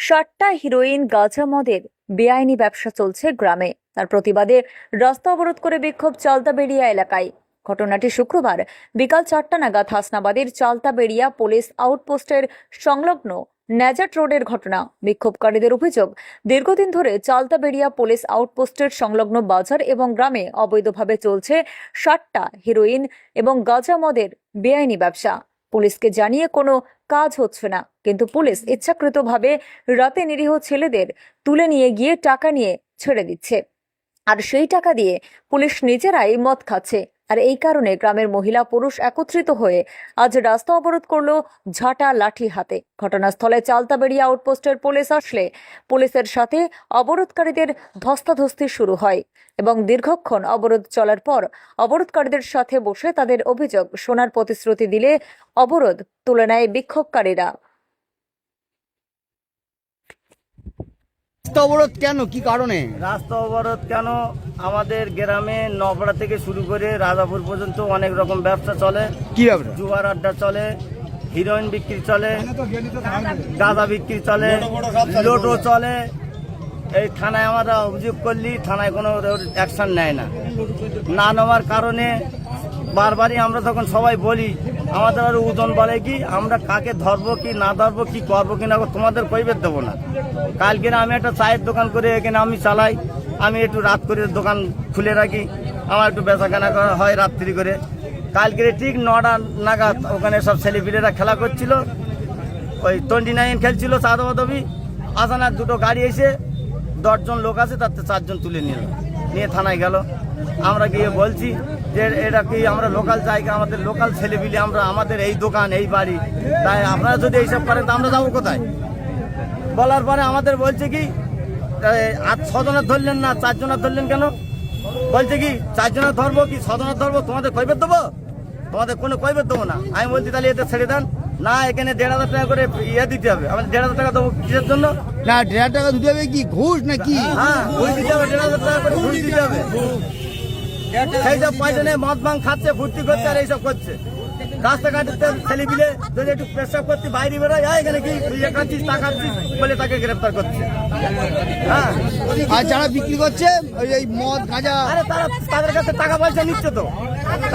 সাতটা হিরোইন গাঁজা মদের বেআইনি ব্যবসা চলছে গ্রামে। তার প্রতিবাদে রাস্তা অবরোধ করে বিক্ষোভ চালতাবেড়িয়া এলাকায়। ঘটনাটি শুক্রবার বিকাল 4টা নাগাদ হাসনাবাদের চালতাবেড়িয়া পুলিশ আউটপোস্টের সংলগ্ন ন্যাজাট রোডের ঘটনা। বিক্ষোভকারীদের অভিযোগ, দীর্ঘদিন ধরে চালতাবেড়িয়া পুলিশ আউটপোস্টের সংলগ্ন বাজার এবং গ্রামে অবৈধভাবে চলছে 7টা হিরোইন এবং গাঁজা মদের বেআইনি ব্যবসা। পুলিশকে জানিয়ে কোনো কাজ হচ্ছে না, কিন্তু পুলিশ ইচ্ছাকৃতভাবে রাতে নিরীহ ছেলেদের তুলে নিয়ে গিয়ে টাকা নিয়ে ছেড়ে দিচ্ছে, আর সেই টাকা দিয়ে পুলিশ নিজেরাই মদ খাচ্ছে। আর এই কারণে গ্রামের মহিলা পুরুষ একত্রিত হয়ে আজ রাস্তা অবরোধ করলো ঝাঁটা লাঠি হাতে। ঘটনাস্থলে চালতাবেড়িয়া আউটপোস্টের পুলিশ আসলে পুলিশের সাথে অবরোধকারীদের ধস্তাধস্তি শুরু হয় এবং দীর্ঘক্ষণ অবরোধ চলার পর অবরোধকারীদের সাথে বসে তাদের অভিযোগ শোনার প্রতিশ্রুতি দিলে অবরোধ তুলে নেয় বিক্ষোভকারীরা। রাস্তা অবরোধ কেন, কি কারণে? রাস্তা অবরোধ কেন? আমাদের গ্রামে নবড়া থেকে শুরু করে রাজাপুর পর্যন্ত অনেক রকম ব্যবসা চলে। কি ব্যবসা? জুয়ার আড্ডা চলে, হিরোইন বিক্রি চলে, গাঁজা বিক্রি চলে, লোটো চলে। এই থানায় আমরা অভিযোগ করলি থানায় কোনো অ্যাকশন নেয় না। না নেওয়ার কারণে বারবারই আমরা তখন সবাই বলি, আমাদের আরো ওজন বলে কি আমরা কাকে ধরবো কি না ধরবো, কি করবো কিনা তোমাদের কৈবের দেবো না। কালকে আমি একটা চায়ের দোকান করে এখানে আমি চালাই, আমি একটু রাত করে দোকান খুলে রাখি, আমার একটু বেচাকেনা করা হয় রাত্রি করে। কালকে ঠিক 9টা নাগাদ ওখানে সব ছেলেপিলেরা খেলা করছিল, ওই 29 খেলছিল চাঁদাবাদবি। আসানার দুটো গাড়ি এসে 10 জন লোক আছে, তাতে 4 জন তুলে নিয়ে থানায় গেল। আমরা গিয়ে বলছি যে এটা কি আমরা লোকাল জায়গা, আমাদের লোকাল ছেলেপিলে, আমরা আমাদের এই দোকান এই বাড়ি, তাই আপনারা যদি এইসব করেন তো আমরা যাবো কোথায়? বলার পরে আমাদের বলছে কি আজ 6 জনের ধরলেন না 4 জনের ধরলেন কেন? বলছে কি 4 জনের ধরবো কি 6 জনের ধরবো, তোমাদের কৈবের দেবো? তোমাদের কোনো কৈবের দেবো না। আমি বলছি তাহলে এতে ছেড়ে দেন। না, এখানে 1,500 টাকা করে ইয়ে দিতে হবে। আমাদের 1,500 টাকা দেবো কিসের জন্য? না, 1,500 টাকা দিতে হবে কি ঘুষ নাকি? হ্যাঁ, ঘুষ দিতে হবে, 1,500 টাকা করে ঘুষ দিতে হবে। সেই সব পয়সা নিয়ে মদ ভাঙ খাচ্ছে, ফুর্তি করছে আর এইসব করছে। রাস্তাঘাটে ছেলেপিলে যদি একটু পেশাব করতে বাইরে বেরোয়, এখানে কি ইয়ে খাচ্ছিস তা খাচ্ছিস বলে তাকে গ্রেফতার করছে। হ্যাঁ, আর যারা বিক্রি করছে এই মদ গাঁজা, আরে তাদের কাছে টাকা পয়সা নিচ্ছে, তো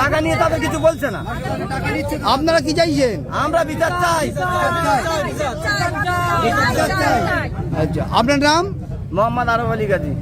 টাকা নিয়ে তাদের কিছু বলছে না। আপনারা কি চাইছেন? আমরা বিচার চাই। আচ্ছা, আপনার নাম? মোহাম্মদ আরব আলী গাজী।